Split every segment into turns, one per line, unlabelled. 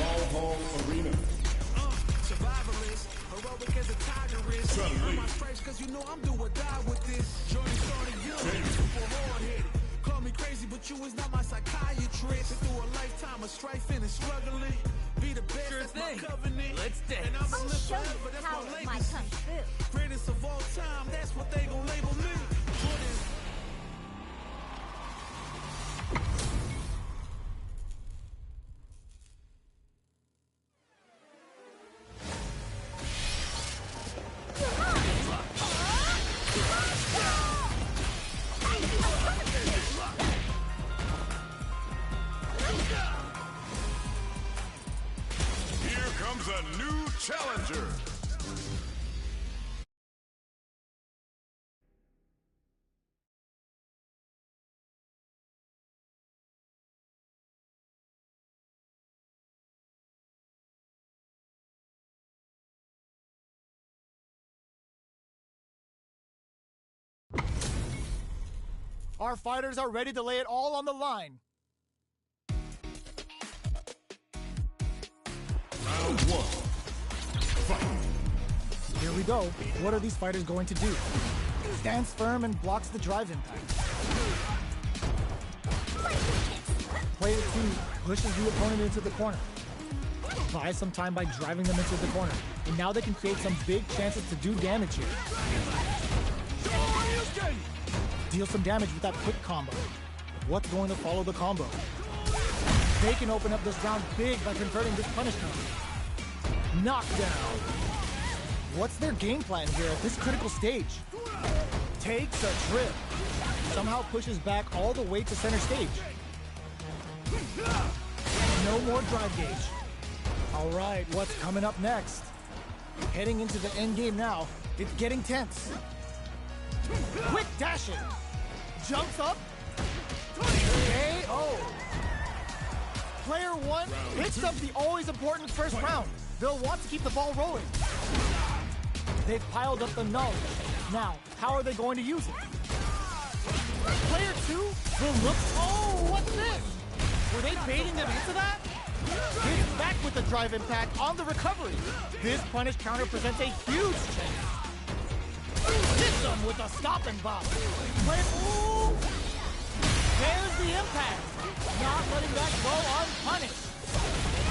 Valhall Arena.
Survivalist, heroic as a tigeress. Earn my stripes cause you know I'm do or die with this. Journey started young, super hard-headed. Call me crazy, but you is not my psychiatrist. Been through a lifetime of strife and struggling. Be the best, that's my covenant.
Let's dance.
And I'ma
I'll
live
show
forever,
you
that's
how
my
it might
legacy.
come through.
Greatest of all time, that's what they gon' label me. Jordan.
Here comes a new challenger.
Our fighters are ready to lay it all on the line.
Round one. Fight.
Here we go. What are these fighters going to do? Stands firm and blocks the drive impact. Player 2 pushes the opponent into the corner. Buys some time by driving them into the corner. And now they can create some big chances to do damage here. Deal some damage with that quick combo. What's going to follow the combo? They can open up this round big by converting this punish counter. Knockdown. What's their game plan here at this critical stage? Takes a trip. Somehow pushes back all the way to center stage. No more drive gauge. All right, what's coming up next? Heading into the end game now. It's getting tense. Quick dashing. Jumps up. KO. Player 1 picks up the always important first round. They'll want to keep the ball rolling. They've piled up the knowledge. Now, how are they going to use it? Player 2 will look. Oh, what's this? Were they baiting them into that? Hits back with the drive impact on the recovery. This punish counter presents a huge chance. Hits them with a stop and bop. Ooh. There's the impact. Not letting that go unpunished.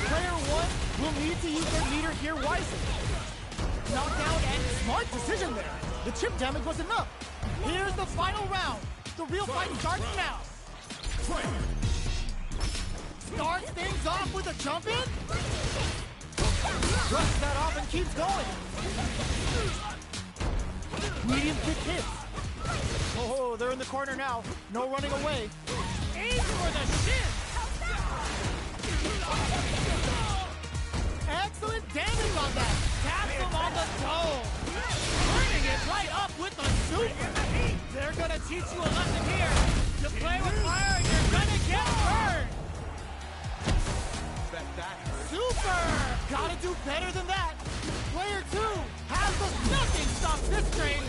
Player 1 will need to use their meter here wisely. Knockdown and smart decision there. The chip damage was enough. Here's the final round. The real fight starts now. Starts things off with a jump in. Brushes that off and keeps going. Medium kick hits. Oh, they're in the corner now. No running away. Aim for the shin. Excellent damage on that. Taps him on the toe. Turning it right up with the super. They're gonna teach you a lesson here. You play with fire, you're gonna get burned. Super! Gotta do better than that. Player 2 has the nothing stops this train.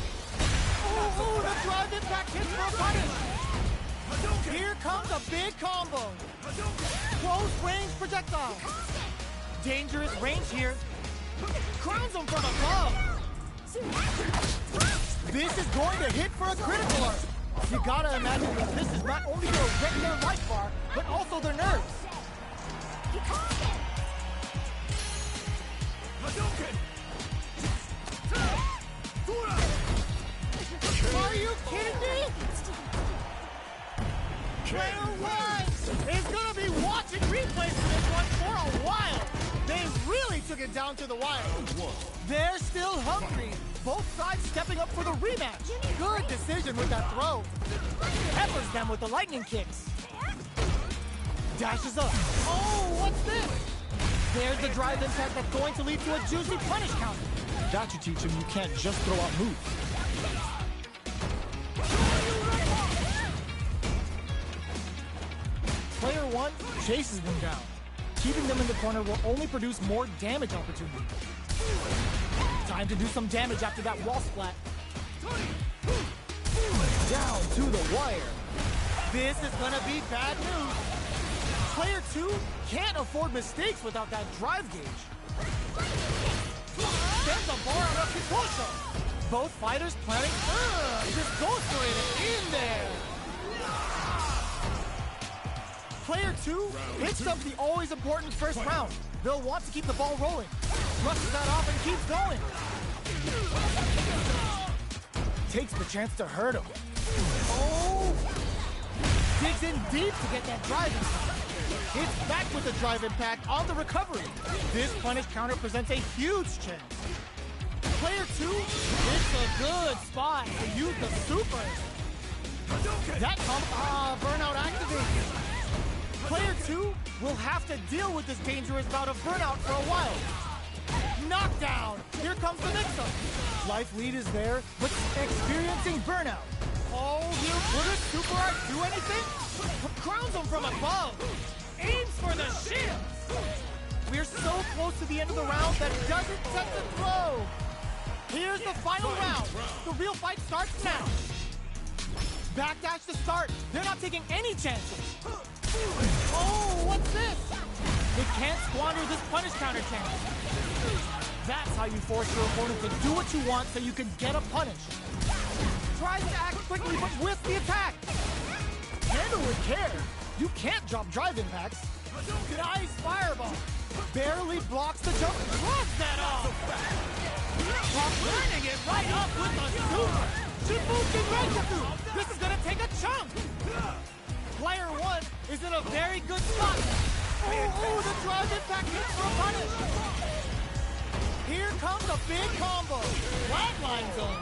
Ooh, the drive impact hits for a punish. Here comes a big combo. Close range projectile. Dangerous range here. Crowns him from above. This is going to hit for a critical art. You gotta imagine that this is not only their regular life bar, but also their nerves. Are you kidding me? Player 1 is gonna be watching replays for this one for a while. They really took it down to the wire. They're still hungry. Both sides stepping up for the rematch. Good decision with that throw. Peppers them with the lightning kicks. Dashes up. Oh, what's this? There's the drive impact that's going to lead to a juicy punish counter. That should teach him you can't just throw out moves. Player 1 chases them down. Keeping them in the corner will only produce more damage opportunities. Time to do some damage after that wall splat. Down to the wire. This is gonna be bad news. Player 2 can't afford mistakes without that drive gauge. Sends the bar on up his torso. Both fighters planning, just goes for it in there. Player 2 picks up the always important first round. They'll want to keep the ball rolling. Rushes that off and keeps going. Takes the chance to hurt him. Oh! Digs in deep to get that drive impact. Hits back with the drive impact on the recovery. This punish counter presents a huge chance. Player 2, it's a good spot to use the super. That burnout activated. Player 2 will have to deal with this dangerous bout of burnout for a while. Knockdown! Here comes the mix-up. Life lead is there, but experiencing burnout. Oh, here, would a super art do anything? Crowns him from above. Aims for the shields. We're so close to the end of the round that it doesn't set the throw. Here's the final round. The real fight starts now. Backdash to start. They're not taking any chances. Oh, what's this? They can't squander this punish counter chance. That's how you force your opponent to do what you want so you can get a punish. Tries to act quickly, but with the attack. Handle with care. You can't drop drive impacts. Nice fireball. Barely blocks the jump. Blocks that off. Turning it right up with the super. Shifuken Renjaku. This is gonna take a chunk. Player 1 is in a very good spot. Oh, the drive impact hits for a punish. Here comes a big combo. Flatline zone.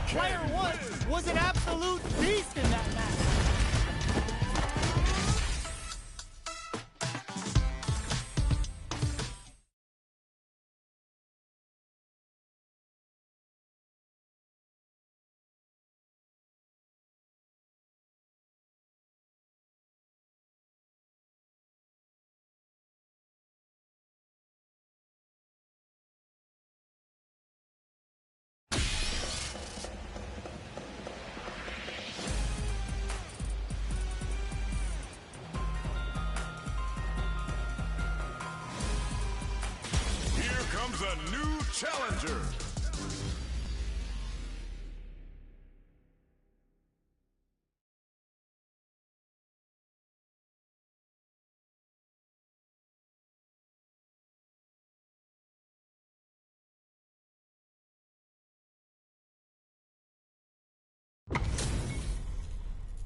Player 1 was an absolute beast in that match.
Comes a new challenger.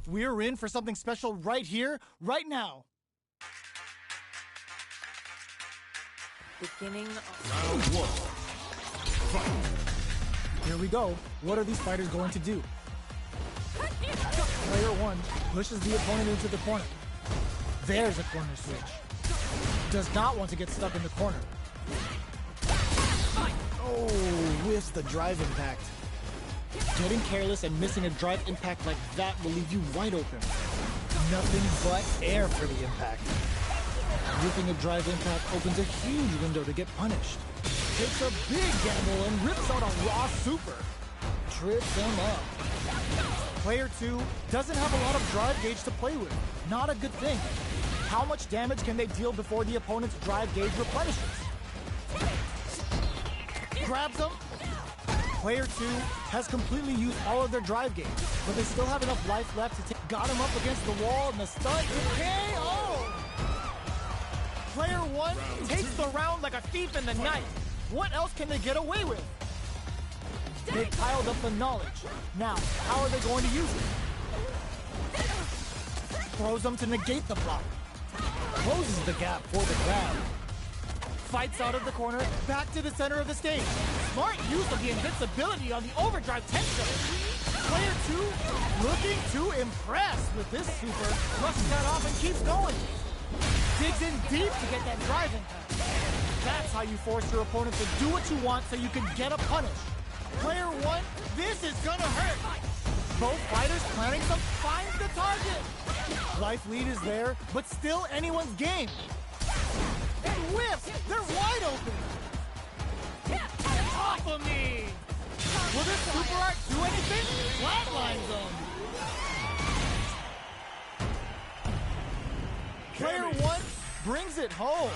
We're in for something special right here, right now.
Beginning of
Round 1. Fight.
Here we go. What are these fighters going to do? Player 1 pushes the opponent into the corner. There's a corner switch. Does not want to get stuck in the corner. Oh, whiffs the drive impact. Getting careless and missing a drive impact like that will leave you wide open. Nothing but air for the impact. Whipping a drive impact opens a huge window to get punished. Takes a big gamble and rips out a raw super. Trips him up. Player 2 doesn't have a lot of drive gauge to play with. Not a good thing. How much damage can they deal before the opponent's drive gauge replenishes? Grabs him. Player 2 has completely used all of their drive gauge, but they still have enough life left to take. Got him up against the wall and the stun is KO! Player 1 takes the round like a thief in the night. What else can they get away with? They piled up the knowledge. Now, how are they going to use it? Throws them to negate the block. Closes the gap for the grab. Fights out of the corner, back to the center of the stage. Smart use of the invincibility on the overdrive tensor. Player 2 looking to impress with this super. Rushes that off and keeps going. Digs in deep to get that drive impact. That's how you force your opponent to do what you want so you can get a punish. Player 1, this is gonna hurt. Both fighters planning to find the target. Life lead is there, but still anyone's game. And whiffs! They're wide open! Off of me! Will this super art do anything? Flatline zone! Player one brings it home.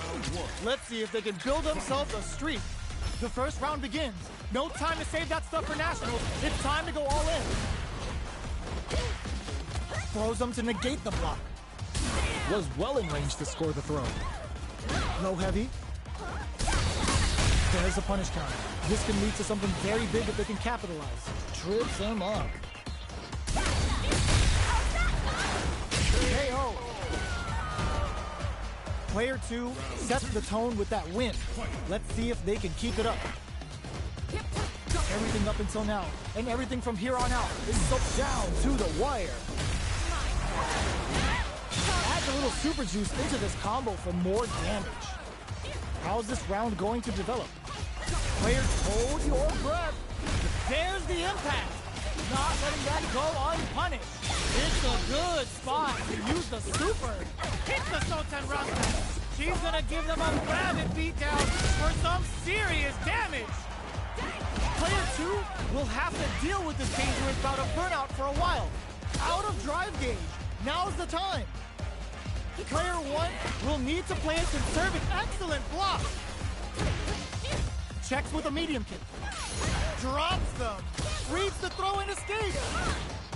Let's see if they can build themselves a streak. The first round begins. No time to save that stuff for Nationals. It's time to go all in. Throws them to negate the block. Was well in range to score the throw. Low heavy. There's a punish counter. This can lead to something very big if they can capitalize. Trips him up. KO. Player two sets the tone with that win. Let's see if they can keep it up. Everything up until now, and everything from here on out, is so down to the wire. Add a little super juice into this combo for more damage. How's this round going to develop? Players, hold your breath. There's the impact. Not letting that go unpunished. It's a good spot to use the super. Hit the Sultan Rasta. She's gonna give them a rabid beatdown for some serious damage. Player two will have to deal with this dangerous bout of burnout for a while. Out of drive gauge. Now's the time. Player one will need to play a conservative, excellent block. Checks with a medium kick. Drops them. Reads the throw and escapes.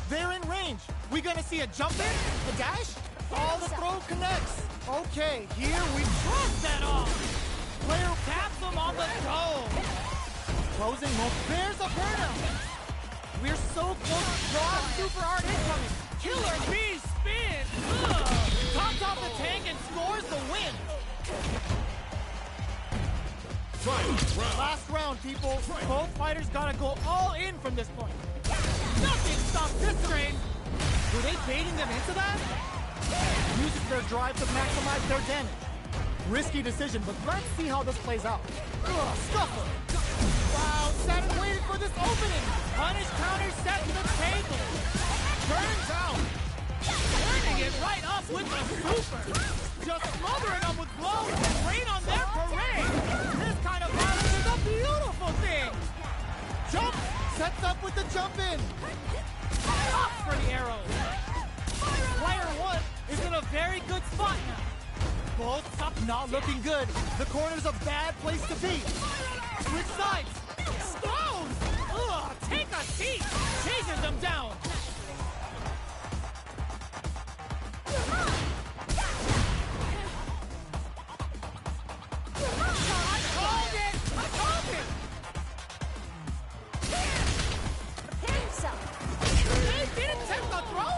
They're in range. We gonna see a jump in? A dash? All the throw connects. Okay, here we trust that off. Player taps them on the dome. Closing hook. There's a burnout. We're so close. Raw super hard incoming. Killer bee spin. Tops off the tank and scores the win. Last round, people. Both fighters gotta go all in from this point. Nothing stops this train. Were they baiting them into that? Uses their drive to maximize their damage. Risky decision, but let's see how this plays out. Scuffle. Wow, sat and waited for this opening. Punish counter set to the table. Turns out. Turning it right up with the super. Just smothering them with blows and rain on their parade. This kind of violence is a beautiful thing. Jump. Sets up with the jump in. Up for the arrow. Player one is in a very good spot now. Both up, not looking good. The corner's a bad place to be. Switch sides. Stones! Ugh, take a seat. Chases them down. I called it! I called it! They didn't take the throw?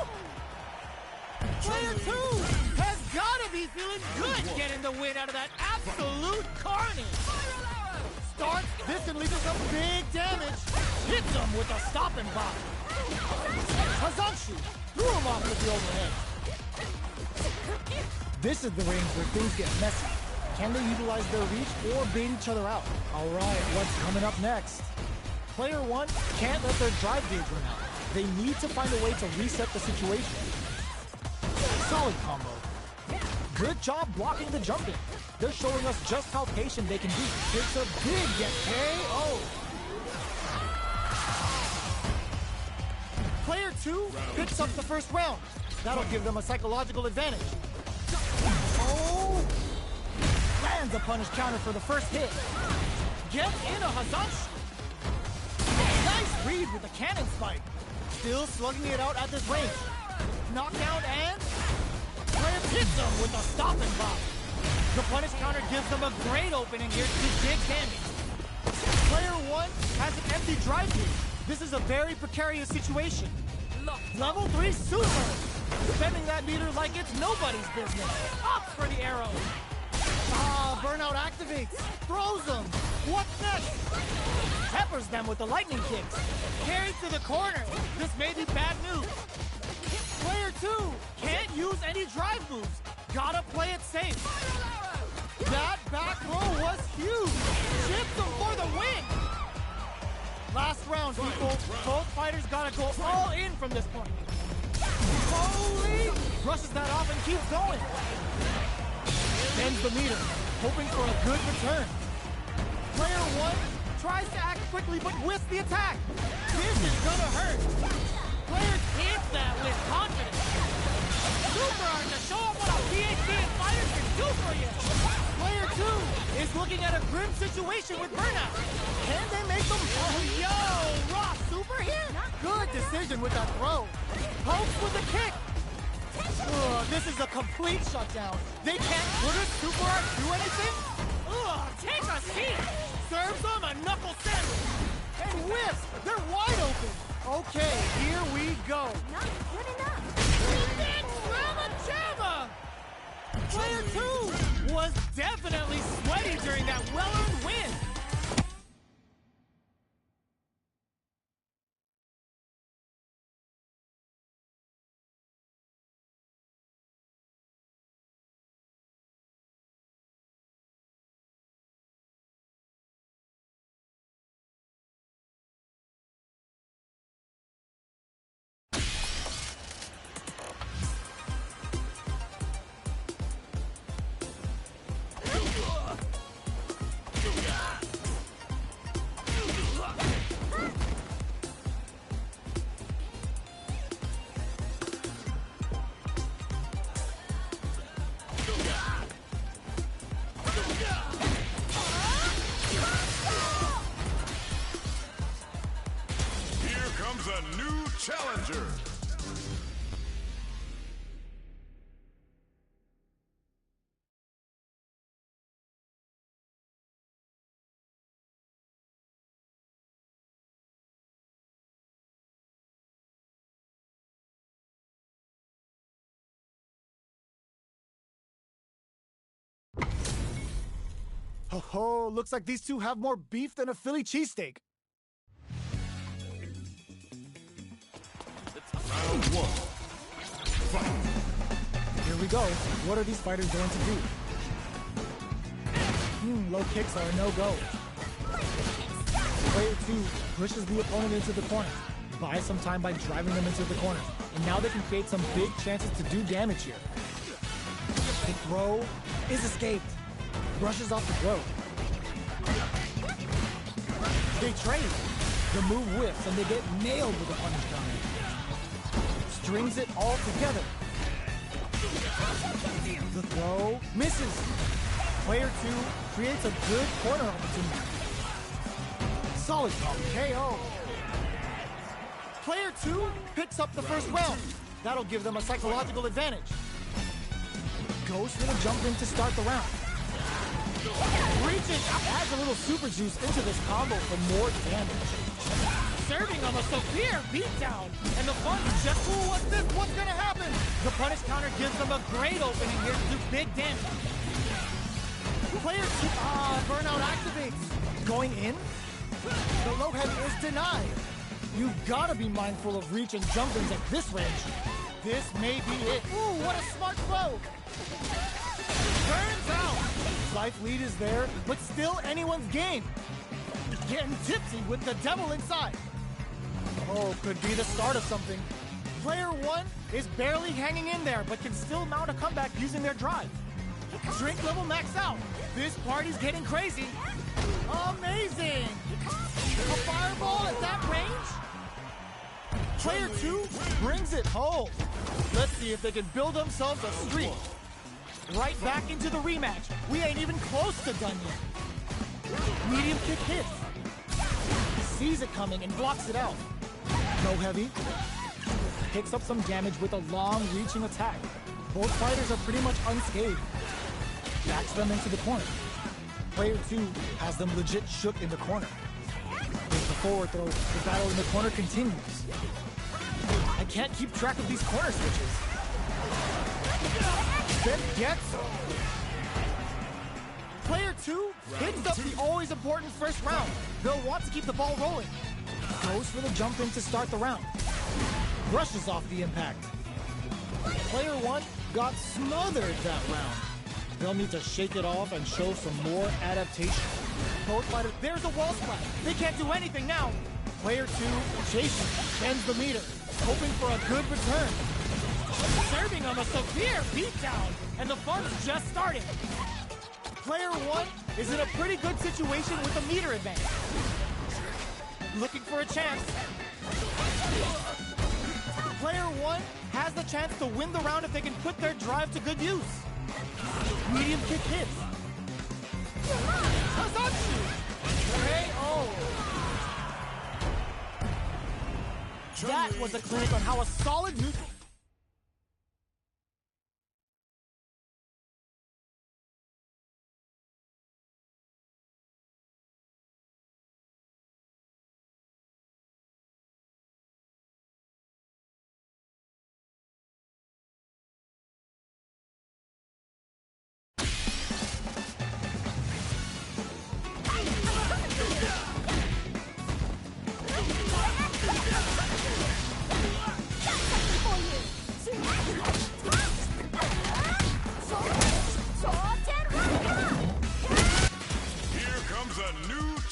Player two has gotta be feeling good getting the win out of that absolute carnage. Starts, this can lead to some big damage. Hits him with a stopping block. Hazanshi threw him off with the overhead. This is the range where things get messy. Can they utilize their reach or bait each other out? All right, what's coming up next? Player one can't let their drive gauge run out. They need to find a way to reset the situation. Solid combo. Good job blocking the jump in. They're showing us just how patient they can be. It's a big get KO. Player two picks up the first round. That'll give them a psychological advantage. Oh! Lands a punish counter for the first hit. Get in a Hazanshi. Nice read with the cannon spike. Still slugging it out at this range. Knockdown and player hits them with a stopping block. The punish counter gives them a great opening here to dig damage. Player one has an empty drive gauge. This is a very precarious situation. Level 3 super. Spending that meter like it's nobody's business. Up for the arrow. Burnout activates. Throws them. What's next? Peppers them with the lightning kicks. Carried to the corner. This may be bad news. Player two can't use any drive moves. Gotta play it safe. That back row was huge. Chips them for the win. Last round, people. Both fighters gotta go all in from this point. Holy! Brushes that off and keeps going. Bends the meter, hoping for a good return. Player one tries to act quickly but whiffs the attack. This is gonna hurt. Players hit that with confidence. Super hard to show up what a PhD in fighting. do for you? Player 2 is looking at a grim situation with Burnout. Can they make them? Oh, yo, Raw Super here? Good decision with that throw. Pokes with a kick. Ugh, this is a complete shutdown. They can't put a Super Art do anything? Ugh, take a seat. Serves them a knuckle sandwich. And whiffs. They're wide open. Okay, here we go.
Not good enough.
Big Mama Jamma! Player 2 was definitely sweaty during that well-earned win.
A new challenger.
Oh, looks like these two have more beef than a Philly cheesesteak.
Round 1. Fight.
Here we go. What are these fighters going to do? Low kicks are a no-go. Player 2 pushes the opponent into the corner. Buys some time by driving them into the corner. And now they can create some big chances to do damage here. The throw is escaped. Brushes off the throw. They trade. The move whips and they get nailed with a punish counter. Strings it all together. The throw misses. Player 2 creates a good corner opportunity. Solid KO. Player 2 picks up the first round. That'll give them a psychological advantage. Goes for the jump in to start the round. Reaches, adds a little super juice into this combo for more damage. Serving them a severe beatdown. And the fun's just, ooh, what's this? What's gonna happen? The punish counter gives them a great opening here to do big damage. Player 2, Burnout activates. Going in? The low head is denied. You've gotta be mindful of reach and jump-ins at this range. This may be it. Ooh, what a smart throw. Burns out. Life lead is there, but still anyone's game. Getting tipsy with the devil inside. Oh, could be the start of something. Player 1 is barely hanging in there, but can still mount a comeback using their drive. Drink level max out. This party's getting crazy. Amazing! A fireball at that range? Player 2 brings it home. Let's see if they can build themselves a streak. Right back into the rematch. We ain't even close to done yet. Medium kick hits. Sees it coming and blocks it out. No heavy. Picks up some damage with a long-reaching attack. Both fighters are pretty much unscathed. Backs them into the corner. Player 2 has them legit shook in the corner. With the forward throw, the battle in the corner continues. I can't keep track of these corner switches. Then gets Player 2 hits up the always important first round. They'll want to keep the ball rolling. Goes for the jump in to start the round. Brushes off the impact. Player 1 got smothered that round. They'll need to shake it off and show some more adaptation. Both fighters, there's a wall splat. They can't do anything now. Player 2 chasing, bends the meter, hoping for a good return. Serving them a severe beatdown, and the fun's just starting. Player 1 is in a pretty good situation with a meter advantage. Looking for a chance. Player 1 has the chance to win the round if they can put their drive to good use. Medium kick hits. Kazatsu! KO! That was a clinic on how a solid neutral.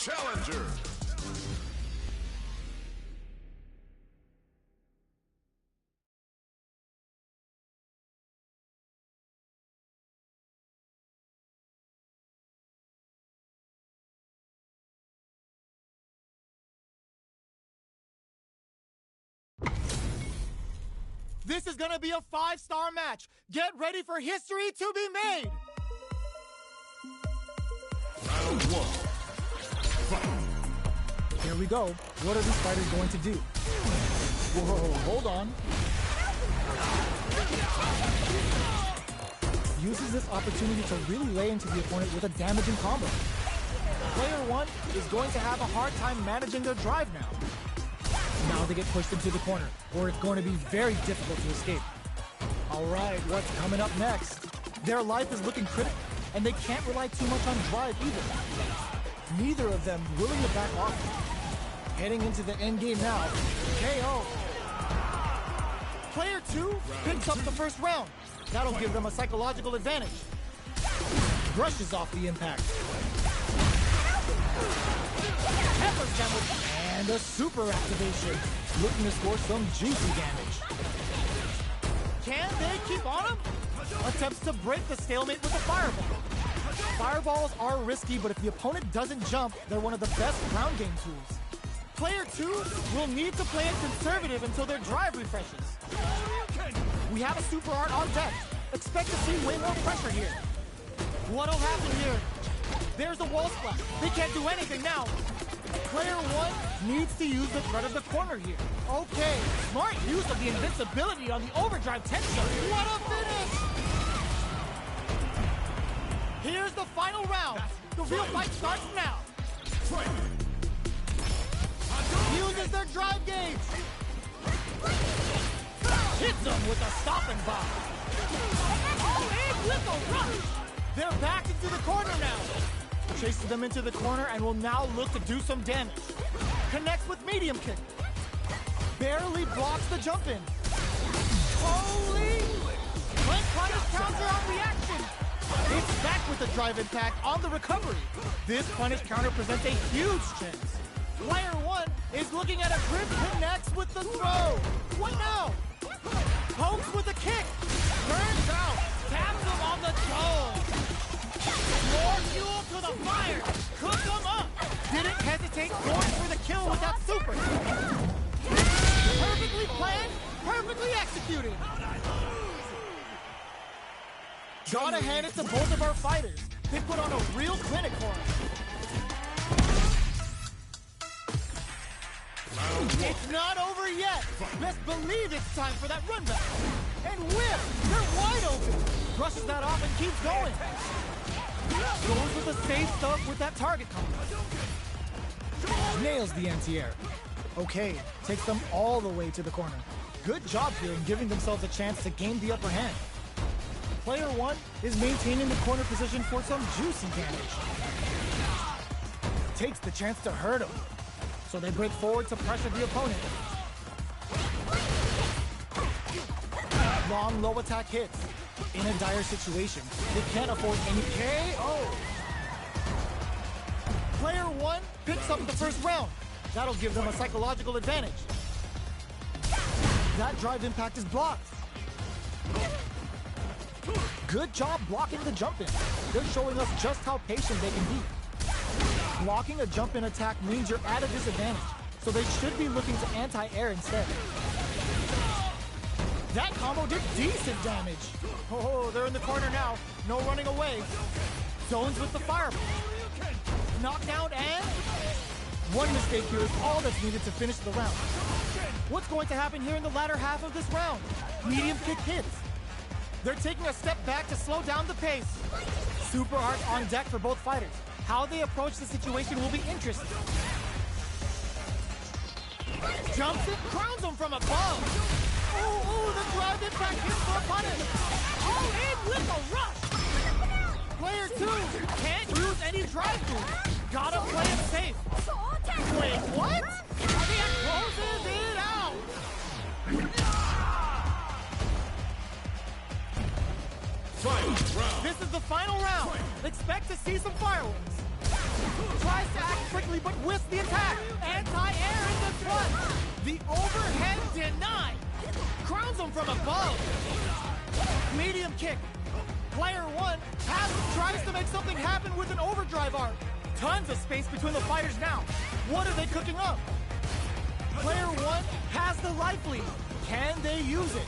Challenger.
This is gonna be a 5-star match. Get ready for history to be made.
Round 1.
Here we go. What are these fighters going to do? Whoa, hold on. Uses this opportunity to really lay into the opponent with a damaging combo. Player 1 is going to have a hard time managing their drive now. Now they get pushed into the corner, or it's going to be very difficult to escape. All right, what's coming up next? Their life is looking critical, and they can't rely too much on drive either. Neither of them willing to back off. Heading into the end game now. KO. Player 2 picks up the first round. That'll give them a psychological advantage. Brushes off the impact. Pepper sandwich and a super activation. Looking to score some juicy damage. Can they keep on him? Attempts to break the stalemate with a fireball. Fireballs are risky, but if the opponent doesn't jump, they're one of the best ground game tools. Player 2 will need to play it conservative until their drive refreshes. We have a super art on deck. Expect to see way more pressure here. What'll happen here? There's a wall splash. They can't do anything now. Player 1 needs to use the threat of the corner here. Okay, smart use of the invincibility on the overdrive tension. What a finish! Here's the final round. The real fight starts now. Uses their drive gauge. Hits them with a stopping bomb. And with a rush. They're back into the corner now. Chases them into the corner and will now look to do some damage. Connects with medium kick. Barely blocks the jump in. Holy! Clint punish counter on reaction. It's back with the drive impact on the recovery. This punish counter presents a huge chance. Player 1 is looking at a grip, connects with the throw. What now? Pokes with a kick. Turns out. Taps him on the dome. More fuel to the fire. Cook him up. Didn't hesitate, going for the kill with that super. Perfectly planned, perfectly executed. Gotta hand it to both of our fighters. They put on a real clinic for us. It's not over yet. Best believe it's time for that run back. And whip, they're wide open. Brushes that off and keeps going. Goes with the safe stuff with that target combo. Nails the anti-air. Okay, takes them all the way to the corner. Good job here in giving themselves a chance to gain the upper hand. Player 1 is maintaining the corner position for some juicy damage. Takes the chance to hurt him. So they break forward to pressure the opponent. Long low attack hits. In a dire situation, they can't afford any KO. Player 1 picks up the first round. That'll give them a psychological advantage. That drive impact is blocked. Good job blocking the jump in. They're showing us just how patient they can be. Blocking a jump-in attack means you're at a disadvantage, so they should be looking to anti-air instead. That combo did decent damage. Oh, they're in the corner now. No running away. Zones with the fireball. Knockdown and... one mistake here is all that's needed to finish the round. What's going to happen here in the latter half of this round? Medium kick hits. They're taking a step back to slow down the pace. Super art on deck for both fighters. How they approach the situation will be interesting. Jumps it, crowns him from above. Ooh, the drive impact hits for a punish. All in with a rush. Player 2 can't use any drive moves. Gotta play it safe. Wait, what? It closes it out. This is the final round. Expect to see some fireworks. Tries to act quickly, but whiffs the attack. Anti-air in the front. The overhead denied. Crowns him from above. Medium kick. Player 1 tries to make something happen with an overdrive arc. Tons of space between the fighters now. What are they cooking up? Player 1 has the life lead. Can they use it?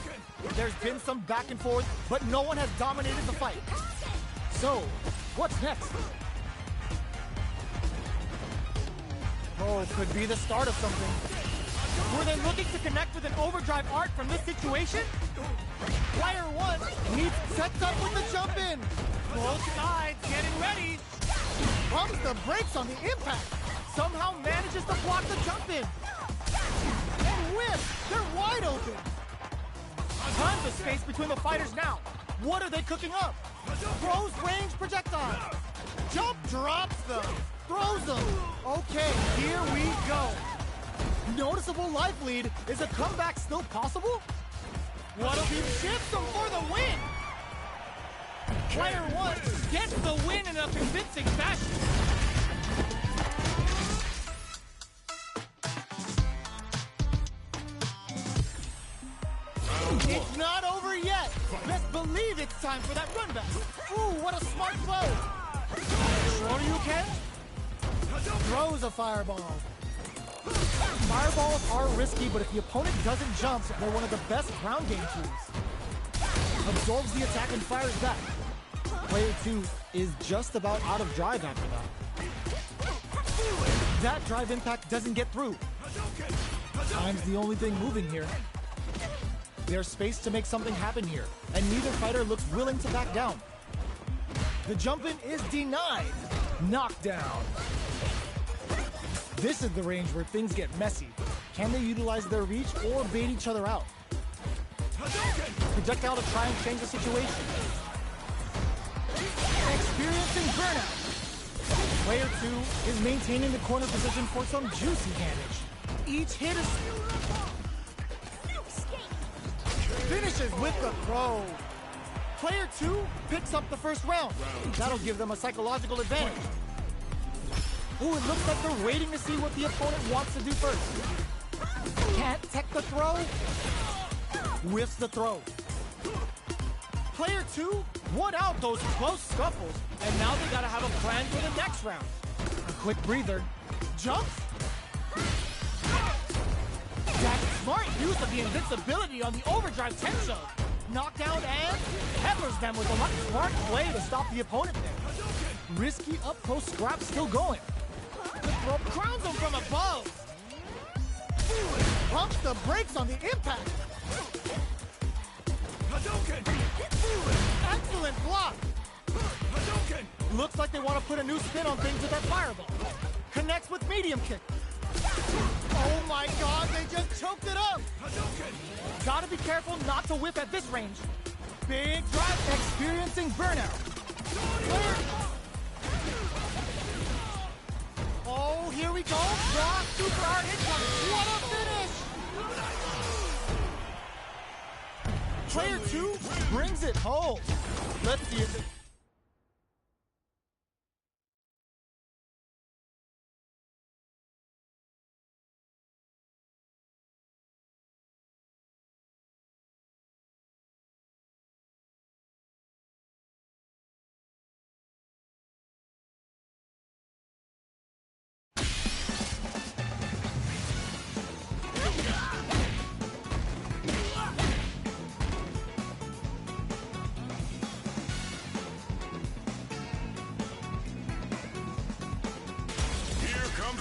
There's been some back and forth, but no one has dominated the fight. So, what's next? Oh, could be the start of something. Were they looking to connect with an overdrive art from this situation? Player 1 sets up with the jump in. Both sides getting ready. Pumps the brakes on the impact. Somehow manages to block the jump in. And whiff, they're wide open. Tons of space between the fighters now. What are they cooking up? Throws range projectiles. Jump drops them. Throws them. Okay, here we go. Noticeable life lead. Is a comeback still possible? What'll be shifts them for the win? Player 1 gets the win in a convincing fashion. It's not over yet. Best believe it's time for that run back. Ooh, what a smart blow. Shoryuken throws a fireball. Fireballs are risky, but if the opponent doesn't jump, they're one of the best ground game tools. Absorbs the attack and fires back. Player 2 is just about out of drive after that. That drive impact doesn't get through. Time's the only thing moving here. There's space to make something happen here, and neither fighter looks willing to back down. The jump in is denied. Knockdown. This is the range where things get messy. Can they utilize their reach or bait each other out? Projectile to try and change the situation. Experiencing burnout. Player 2 is maintaining the corner position for some juicy damage. Each hit is... finishes with the throw. Player 2 picks up the first round. That'll give them a psychological advantage. Ooh, it looks like they're waiting to see what the opponent wants to do first. Can't tech the throw. Whiffs the throw. Player 2 won out those close scuffles, and now they gotta have a plan for the next round. A quick breather. Jumps. That smart use of the invincibility on the overdrive Tensho. Knockdown and peppers them with a smart play to stop the opponent there. Risky up-close scrap still going. The throw crowns him from above. Pumps the brakes on the impact. Excellent block. Looks like they want to put a new spin on things with that fireball. Connects with medium kick. Oh my god, they just choked it up. Gotta be careful not to whip at this range. Big drive, experiencing burnout. Clear. Oh, here we go. Rock super hard incoming. What a finish. Player 2 brings it home. Let's see if it...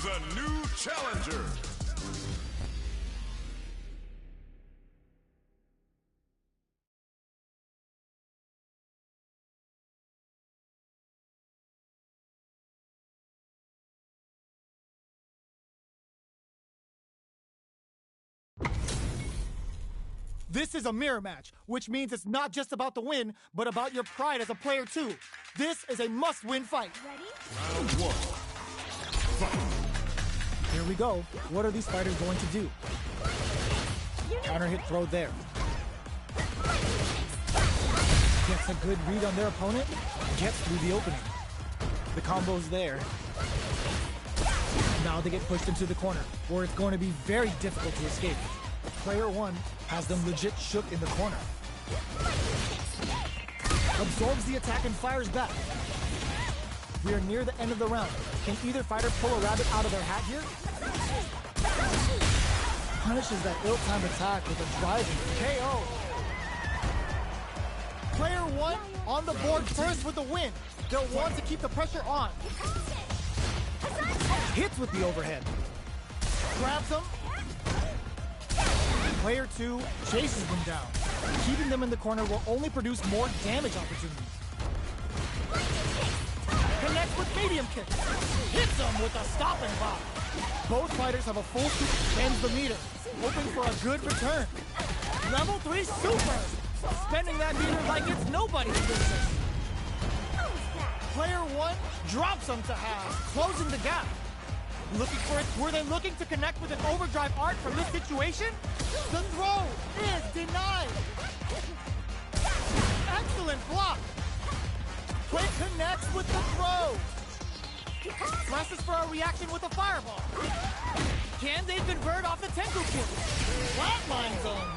comes a new challenger.
This is a mirror match, which means it's not just about the win, but about your pride as a player too. This is a must-win fight.
Ready?
Round one. Fight.
Here we go. What are these fighters going to do? Counter hit throw there. Gets a good read on their opponent. Gets through the opening. The combo's there. Now they get pushed into the corner, where it's going to be very difficult to escape. Player one has them legit shook in the corner. Absorbs the attack and fires back. We are near the end of the round. Can either fighter pull a rabbit out of their hat here? Punishes that ill-timed attack with a driving KO. Player one on the board first with the win. They'll want to keep the pressure on. Hits with the overhead. Grabs them. Player two chases them down. Keeping them in the corner will only produce more damage opportunities. Connects with medium kick. Hits them with a stopping block. Both fighters have a full suit, bends the meter, hoping for a good return. Level 3 super. Spending that meter like it's nobody's business. Player one drops them to half, closing the gap. Looking for it. Were they looking to connect with an overdrive art from this situation? The throw is denied. Excellent block. Play connects with the throw. Presses for a reaction with a fireball. Can they convert off the Tenku kick? Flatline zone.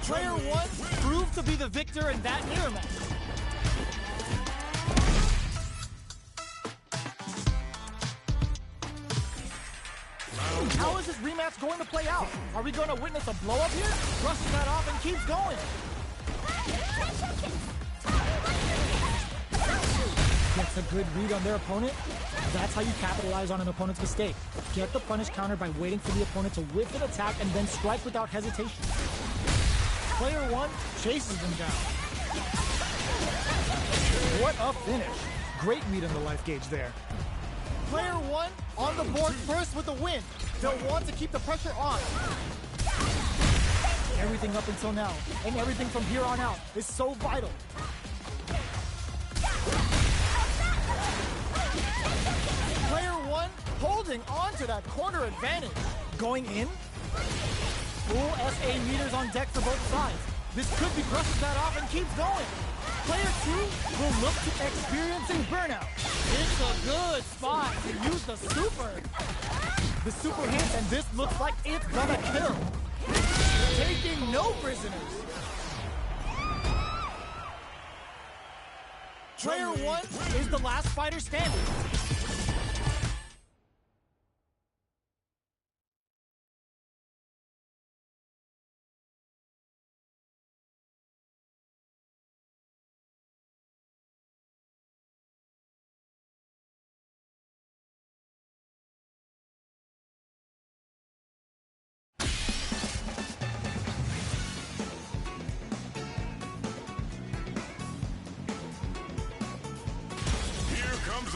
Player one proved to be the victor in that mirror match. How is this rematch going to play out? Are we going to witness a blow-up here? Brushes that off and keeps going. Gets a good read on their opponent. That's how you capitalize on an opponent's mistake. Get the punish counter by waiting for the opponent to whiff an attack and then strike without hesitation. Player one chases them down. What a finish. Great read on the life gauge there. Player one on the board first with the win. They'll want to keep the pressure on. Everything up until now, and everything from here on out, is so vital. Player one holding on to that corner advantage. Going in. Full SA meters on deck for both sides. This could be brushes that off and keeps going. Player two will look to experiencing burnout. It's a good spot to use the super. The super hits, and this looks like it's gonna kill. Taking no prisoners. Player one is the last fighter standing.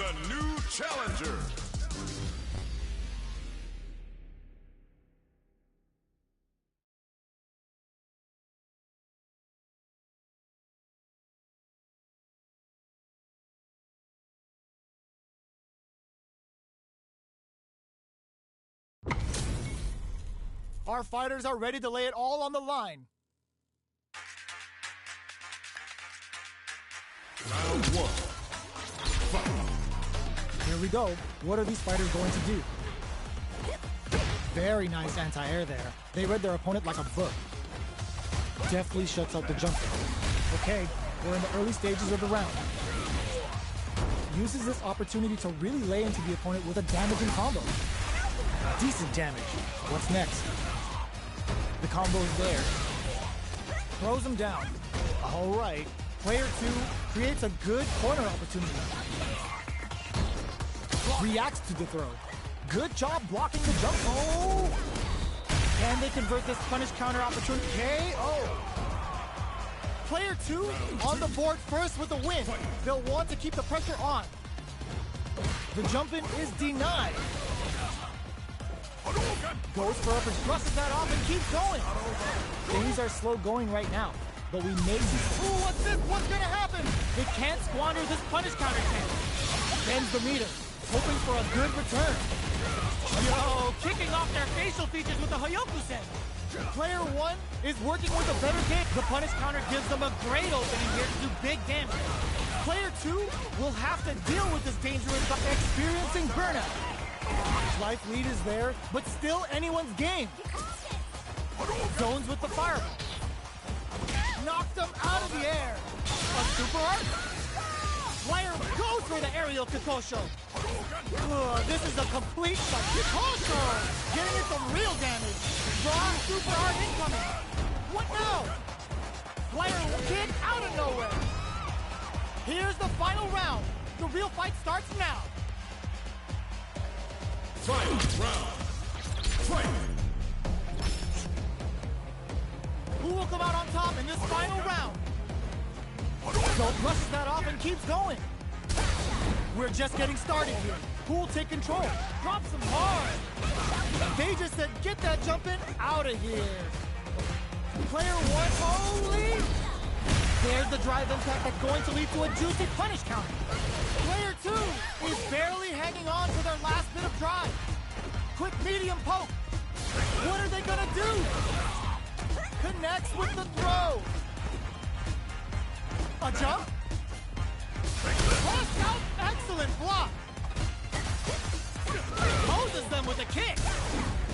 A new challenger.
Our fighters are ready to lay it all on the line.
Round one. Fight.
Here we go. What are these fighters going to do? Very nice anti-air there. They read their opponent like a book. Deftly shuts out the jumper. Okay, we're in the early stages of the round. Uses this opportunity to really lay into the opponent with a damaging combo. Decent damage. What's next? The combo's there. Throws him down. All right. Player two creates a good corner opportunity. reacts to the throw. Good job blocking the jump. Oh! Can they convert this punish counter opportunity? KO! Player 2 on the board first with a win. They'll want to keep the pressure on. The jump-in is denied. Goes for up and brushes that off and keeps going. Things are slow going right now, but we may see... Ooh, what's this? What's gonna happen? They can't squander this punish counter chance. Bends the meter, hoping for a good return. Yo, kicking off their facial features with the Hyoku-sen. Player 1 is working with a better game. The punish counter gives them a great opening here to do big damage. Player 2 will have to deal with this dangerous experiencing burnout. Life lead is there, but still anyone's game. Zones with the fireball. Knocked them out of the air. A super art. Player goes for the aerial Kikosho. This is a complete Kikosho. Getting in some real damage. Raw super art incoming. What now? Player kick out of nowhere. Here's the final round. The real fight starts now.
Final round. Fight.
Who will come out on top in this final round? So brushes that off and keeps going. We're just getting started here. Who will take control? Drops him hard. They just said, get that jump in out of here. Player 1, holy! There's the drive impact that's going to lead to a juicy punish counter. Player 2 is barely hanging on to their last bit of drive. Quick medium poke. What are they gonna do? Connects with the throw. A jump. Tossed out. Excellent block. Poses them with a kick.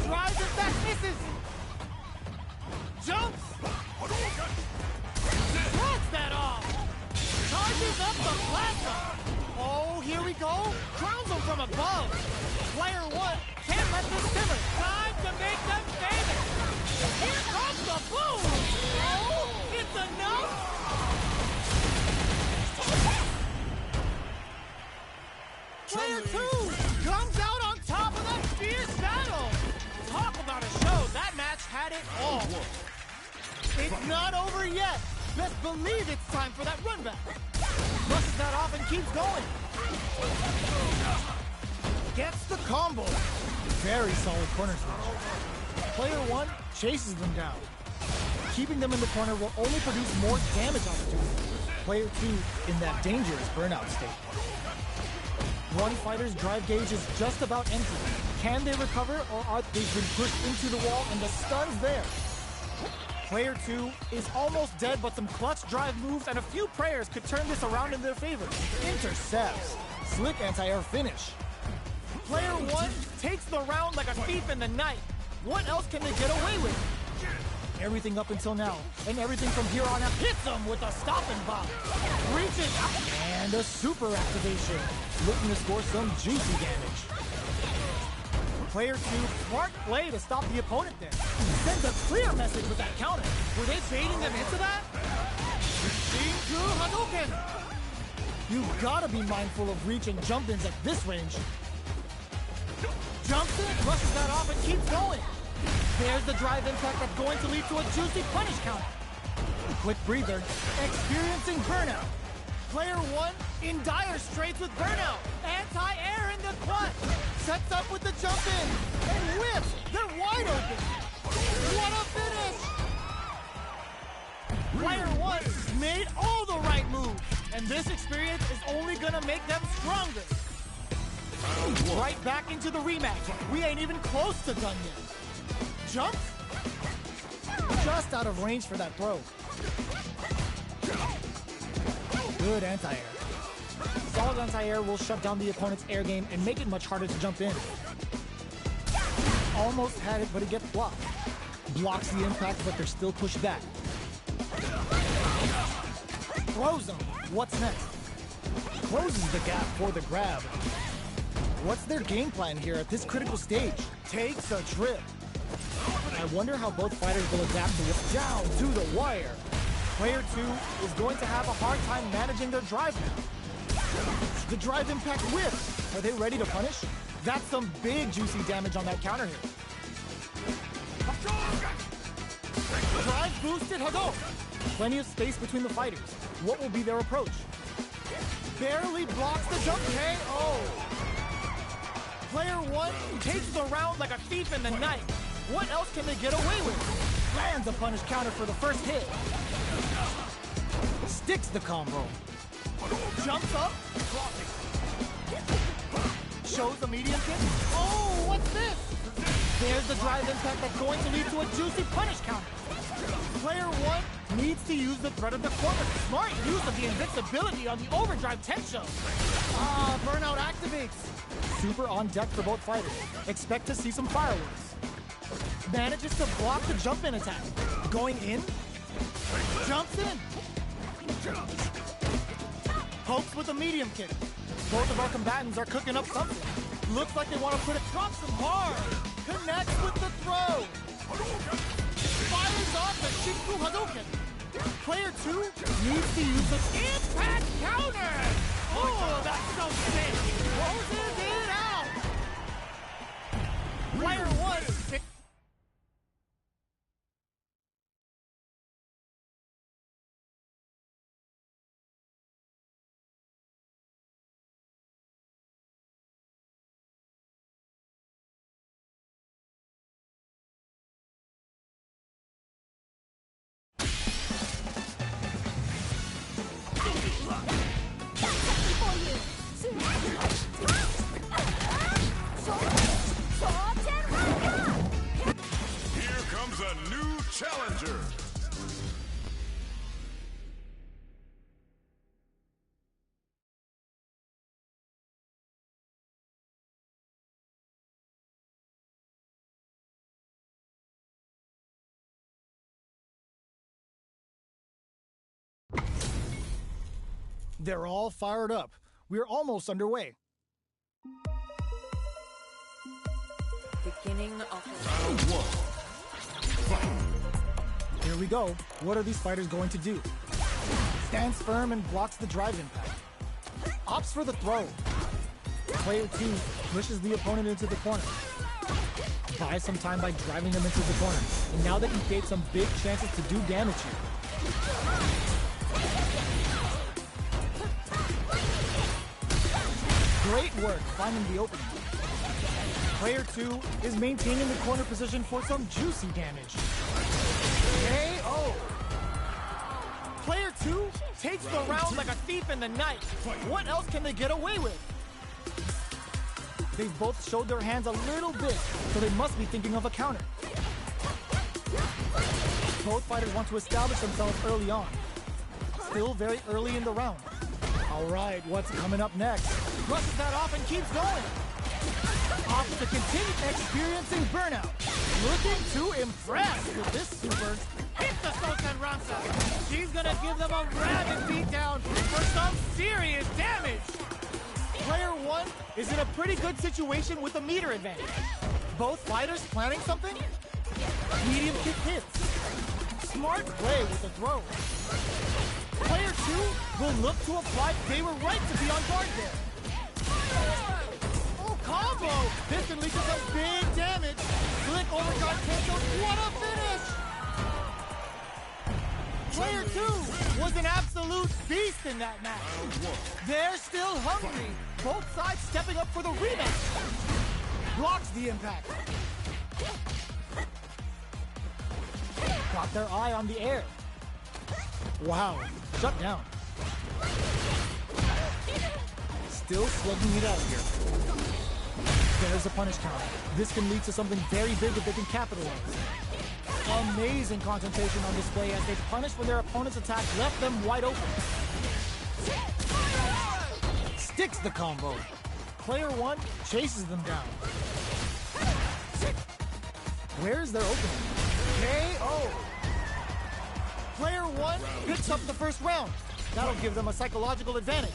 Drives it back, misses. Jumps. Cuts that off. Charges up the platform. Oh, here we go. Crowns them from above. Player 1 can't let this simmer. Time to make them famous. Here comes the boom. Oh, it's enough. Player 2 comes out on top of that fierce battle. Talk about a show. That match had it all. It's not over yet. Best believe it's time for that run back. Brushes that off and keeps going. Gets the combo. Very solid corner switch. Player 1 chases them down. Keeping them in the corner will only produce more damage opportunities. Player 2 in that dangerous burnout state. One fighter's drive gauge is just about empty. Can they recover, or are they been pushed into the wall and the stun's there? Player 2 is almost dead, but some clutch drive moves and a few prayers could turn this around in their favor. Intercepts. Slick anti-air finish. Player 1 takes the round like a thief in the night. What else can they get away with? Everything up until now, and everything from here on out hits them with a stopping bomb. Reaches out, and a super activation. Looking to score some juicy damage. Player 2, smart play to stop the opponent there. Sends a clear message with that counter. Were they baiting them into that? Shinku Hadouken! You've gotta be mindful of reach and jump-ins at this range. Jumps in, brushes that off, and keeps going. There's the drive impact that's going to lead to a juicy punish counter. Quick breather, experiencing burnout. Player 1 in dire straits with burnout. Anti-air in the clutch. Sets up with the jump in. And whips. They're wide open. What a finish. Player 1 made all the right moves. And this experience is only gonna make them stronger. Right back into the rematch. We ain't even close to done yet. Jump. Just out of range for that throw. Good anti-air. Solid anti-air will shut down the opponent's air game and make it much harder to jump in. Almost had it, but it gets blocked. Blocks the impact, but they're still pushed back. Throws them. What's next? Closes the gap for the grab. What's their game plan here at this critical stage? Takes a trip. I wonder how both fighters will adapt to it. Down to the wire. Player 2 is going to have a hard time managing their drive now. The drive impact whips. Are they ready to punish? That's some big juicy damage on that counter hit. Drive boosted Hadouken! Plenty of space between the fighters. What will be their approach? Barely blocks the jump KO! Player 1 takes the round like a thief in the night. What else can they get away with? Lands a punish counter for the first hit. Sticks the combo. Jumps up. Shows a medium kick. Oh, what's this? There's the drive impact that's going to lead to a juicy punish counter. Player 1 needs to use the threat of the corner. Smart use of the invincibility on the overdrive Tensho. Ah, burnout activates. Super on deck for both fighters. Expect to see some fireworks. Manages to block the jump in attack. Going in. Jumps in. Pokes with a medium kick. Both of our combatants are cooking up something. Looks like they want to put it, drops him hard. Connects with the throw. Fires off the Shinku Hadouken. Player 2 needs to use the impact counter. Oh, that's so sick. Closes it out. Player 1.
Here comes a new challenger.
They're all fired up. We're almost underway.
Beginning of
Round 1.
Here we go. What are these fighters going to do? Stands firm and blocks the drive impact. Opts for the throw. Player 2 pushes the opponent into the corner. Buys some time by driving them into the corner. And now they can create some big chances to do damage here. Great work finding the opening. Player 2 is maintaining the corner position for some juicy damage. KO! Player 2 takes the round like a thief in the night. What else can they get away with? They've both showed their hands a little bit, so they must be thinking of a counter. Both fighters want to establish themselves early on. Still very early in the round. All right, what's coming up next? Brushes that off and keeps going. Opts to continue experiencing burnout. Looking to impress with this super. Hit the Sosen Ramsa. She's gonna give them a rabid beatdown for some serious damage. Player 1 is in a pretty good situation with a meter advantage. Both fighters planning something? Medium kick hits. Smart play with the throw. Player 2 will look to apply. They were right to be on guard there. Oh, combo! This can lead to some big damage. Slick overdrive cancel. What a finish! Player 2 was an absolute beast in that match. They're still hungry. Both sides stepping up for the rematch. Blocks the impact. Got their eye on the air. Wow, shut down. Still slugging it out here. There's a punish counter. This can lead to something very big if they can capitalize. Amazing concentration on display as they punish when their opponent's attack left them wide open. Sticks the combo. Player 1 chases them down. Where's their opening? KO! Player 1 picks up the first round. That'll give them a psychological advantage.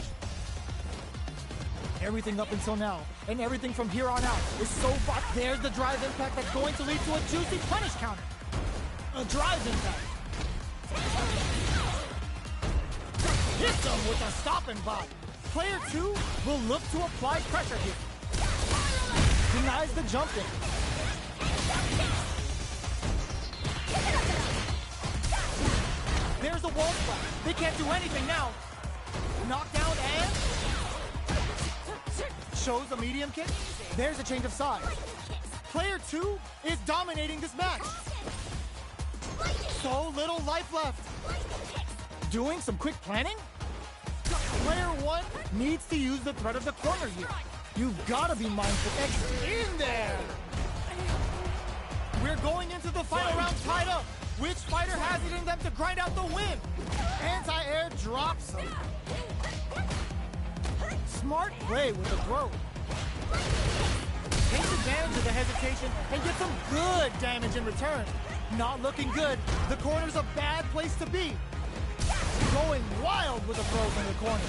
Everything up until now, and everything from here on out, is so far. There's the drive impact that's going to lead to a juicy punish counter. A drive impact. Hits them with a stopping body. Player 2 will look to apply pressure here. Denies the jump in. There's a wall splash. They can't do anything now. Knockdown and shows a medium kick. There's a change of sides. Player 2 is dominating this match. So little life left. Doing some quick planning? Player 1 needs to use the threat of the corner here. You've got to be mindful. X in there. We're going into the final round tied up. Which fighter has it in them to grind out the win? Anti-air drops him. Smart play with the throw. Takes advantage of the hesitation and gets some good damage in return. Not looking good. The corner's a bad place to be. Going wild with the throws in the corner.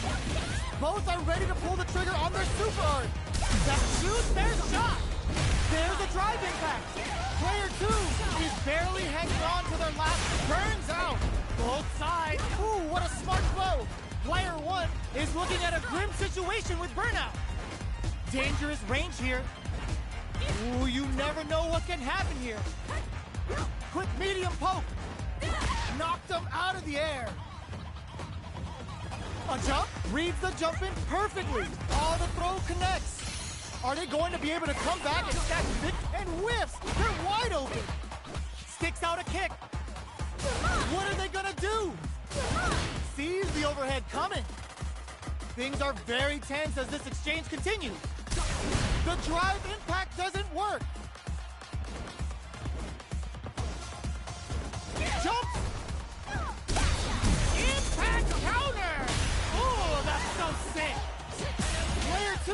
Both are ready to pull the trigger on their super art. That shoots their shot. There's a drive impact. Player 2 is barely hanging on to their last. Burns out. Both sides. Ooh, what a smart blow. Player 1 is looking at a grim situation with burnout. Dangerous range here. Ooh, you never know what can happen here. Quick medium poke. Knocked them out of the air. A jump, reads the jump in perfectly. Oh, the throw connects. Are they going to be able to come back and stack stick and whiffs? They're wide open. Sticks out a kick. What are they gonna do? Sees the overhead coming. Things are very tense as this exchange continues. The drive impact doesn't work. Jumps. Impact counter. Oh, that's so sick. Player 2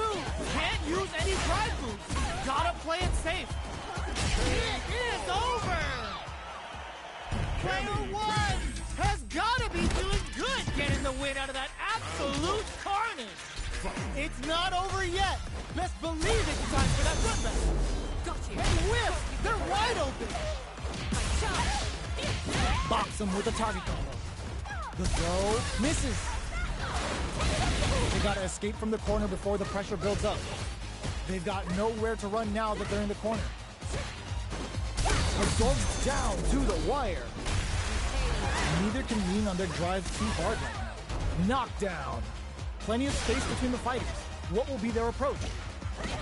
can't use any drive moves. Gotta play it safe. It is over. Player 1 has gotta be doing good getting the win out of that absolute carnage. It's not over yet. Best believe it's time for that bloodbath. And whip, they're wide open. Box him with a target combo. The throw misses. They gotta escape from the corner before the pressure builds up. They've got nowhere to run now that they're in the corner. Absorbed down to the wire. Neither can lean on their drive too hard right now. Knockdown. Plenty of space between the fighters. What will be their approach?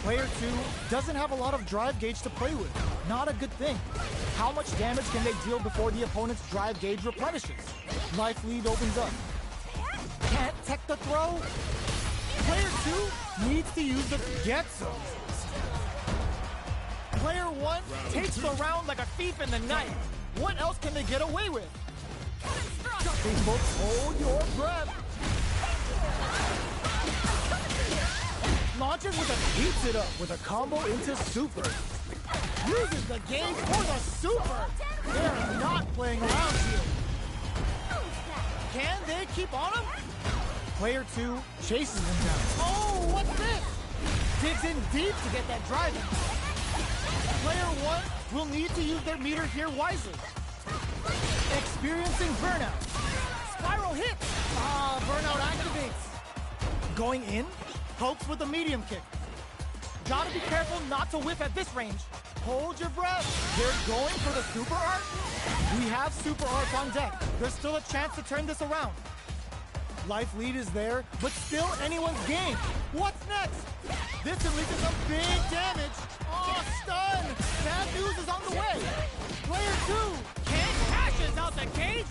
Player 2 doesn't have a lot of drive gauge to play with. Not a good thing. How much damage can they deal before the opponent's drive gauge replenishes? Life lead opens up. Can't tech the throw. Player 2 needs to use the get some. Player 1 takes the round like a thief in the night. What else can they get away with? Facebook, hold your breath. Launches with a beats it up with a combo into super. Uses the gauge for the super. They're not playing around here. Can they keep on him? Player 2 chases him down. Oh, what's this? Digs in deep to get that drive in. Player 1 will need to use their meter here wisely. Experiencing burnout. Spiral hit. Ah, burnout activates. Going in, pokes with a medium kick. Gotta be careful not to whiff at this range. Hold your breath. They're going for the super art. We have super art on deck. There's still a chance to turn this around. Life lead is there, but still anyone's game. What's next? This can lead to some big damage. Oh, stun. Bad news is on the way. Player 2 can't cashes out the cage.